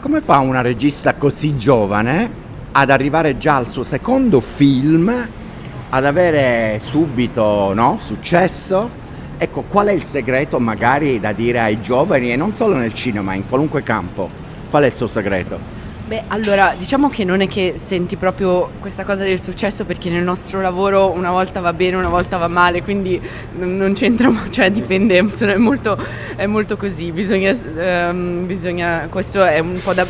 come fa una regista così giovane ad arrivare già al suo secondo film, ad avere subito, no, successo? Ecco, qual è il segreto magari da dire ai giovani, e non solo nel cinema, in qualunque campo? Qual è il suo segreto? Beh, allora, diciamo che non è che senti proprio questa cosa del successo, perché nel nostro lavoro una volta va bene, una volta va male, quindi non c'entra, cioè dipende, insomma, è molto così, questo è un po' da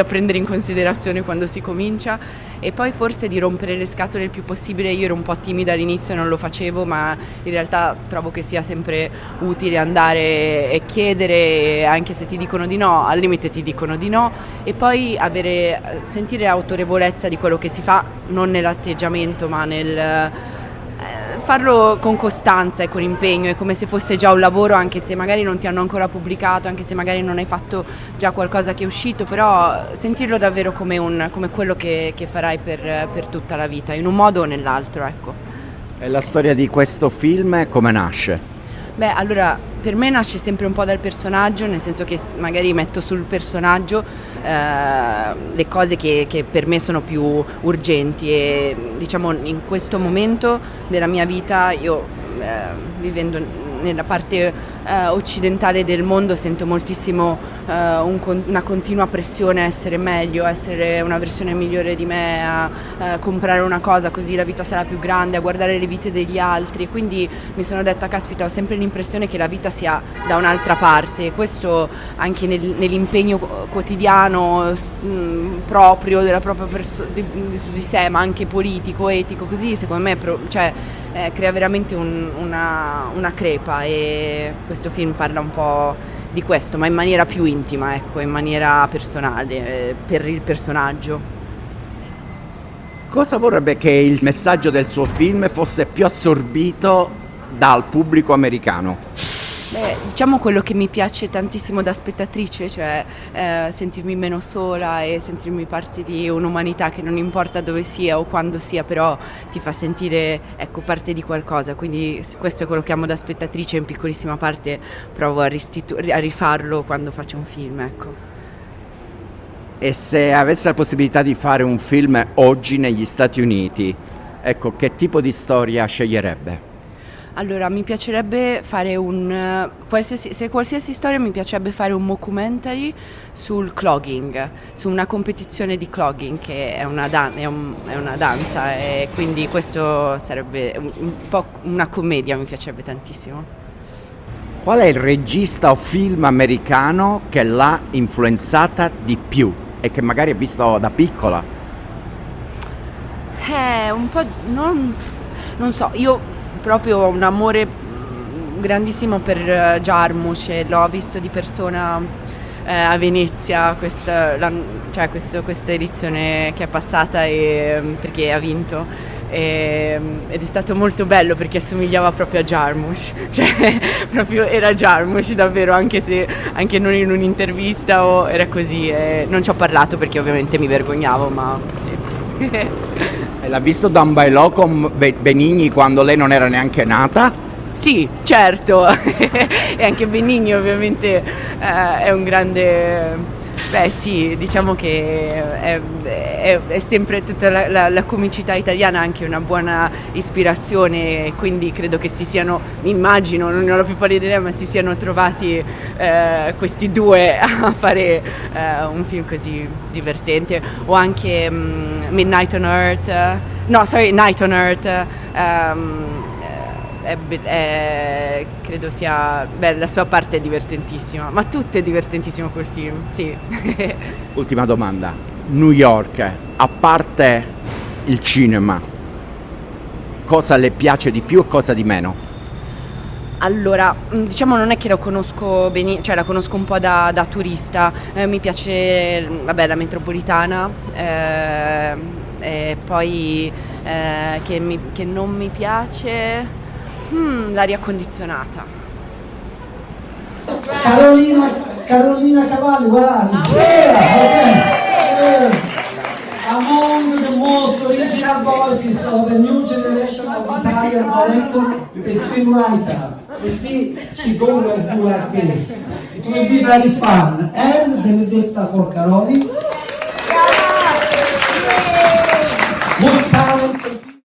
prendere in considerazione quando si comincia, e poi forse di rompere le scatole il più possibile. Io ero un po' timida all'inizio e non lo facevo, ma in realtà trovo che sia sempre utile andare e chiedere, anche se ti dicono di no, al limite ti dicono di no, e poi sentire autorevolezza di quello che si fa, non nell'atteggiamento ma nel farlo con costanza e con impegno, è come se fosse già un lavoro, anche se magari non ti hanno ancora pubblicato, anche se magari non hai fatto già qualcosa che è uscito, però sentirlo davvero come quello che farai per tutta la vita, in un modo o nell'altro, ecco. E la storia di questo film come nasce? Beh, allora, per me nasce sempre un po' dal personaggio, nel senso che magari metto sul personaggio le cose che per me sono più urgenti, e diciamo in questo momento della mia vita io vivendo nella parte occidentale del mondo sento moltissimo una continua pressione a essere meglio, a essere una versione migliore di me, a comprare una cosa così la vita sarà più grande, a guardare le vite degli altri, quindi mi sono detta caspita, ho sempre l'impressione che la vita sia da un'altra parte, questo anche nell'impegno quotidiano proprio della propria di sé, ma anche politico, etico, così secondo me crea veramente una crepa, e questo film parla un po' di questo, ma in maniera più intima, ecco, in maniera personale, per il personaggio. Cosa vorrebbe che il messaggio del suo film fosse più assorbito dal pubblico americano? Beh, diciamo quello che mi piace tantissimo da spettatrice, cioè sentirmi meno sola e sentirmi parte di un'umanità che non importa dove sia o quando sia, però ti fa sentire, ecco, parte di qualcosa, quindi questo è quello che amo da spettatrice, in piccolissima parte provo a rifarlo quando faccio un film, ecco. E se avesse la possibilità di fare un film oggi negli Stati Uniti, ecco, che tipo di storia sceglierebbe? Allora, mi piacerebbe fare qualsiasi storia, mi piacerebbe fare un mockumentary sul clogging, su una competizione di clogging che è una danza, e quindi questo sarebbe un po' una commedia, mi piacerebbe tantissimo. Qual è il regista o film americano che l'ha influenzata di più e che magari ha visto da piccola? Un po', non so, io proprio ho un amore grandissimo per Jarmusch, l'ho visto di persona a Venezia questa edizione che è passata, perché ha vinto, ed è stato molto bello perché assomigliava proprio a Jarmusch, cioè proprio era Jarmusch davvero, anche non in un'intervista era così, non ci ho parlato perché ovviamente mi vergognavo, ma sì. E l'ha visto Dan Bailò con Benigni quando lei non era neanche nata? Sì, certo, e anche Benigni ovviamente è un grande... Beh sì, diciamo che è sempre tutta la comicità italiana, anche una buona ispirazione, quindi credo che si siano, immagino, non ho la più pallida idea, ma si siano trovati questi due a fare un film così divertente, o anche Night on Earth, credo sia la sua parte è divertentissima, ma tutto è divertentissimo quel film, sì. Ultima domanda, New York, a parte il cinema, cosa le piace di più e cosa di meno? Allora, diciamo non è che la conosco benissimo, cioè la conosco un po' da turista, mi piace, vabbè, la metropolitana, e poi che non mi piace... l'aria condizionata. Carolina Cavalli, guardi. Okay. Among the most original voices of a new generation of Italian director and screenwriter. You see, she's always do like this. It will be very fun. And Benedetta Porcaroli.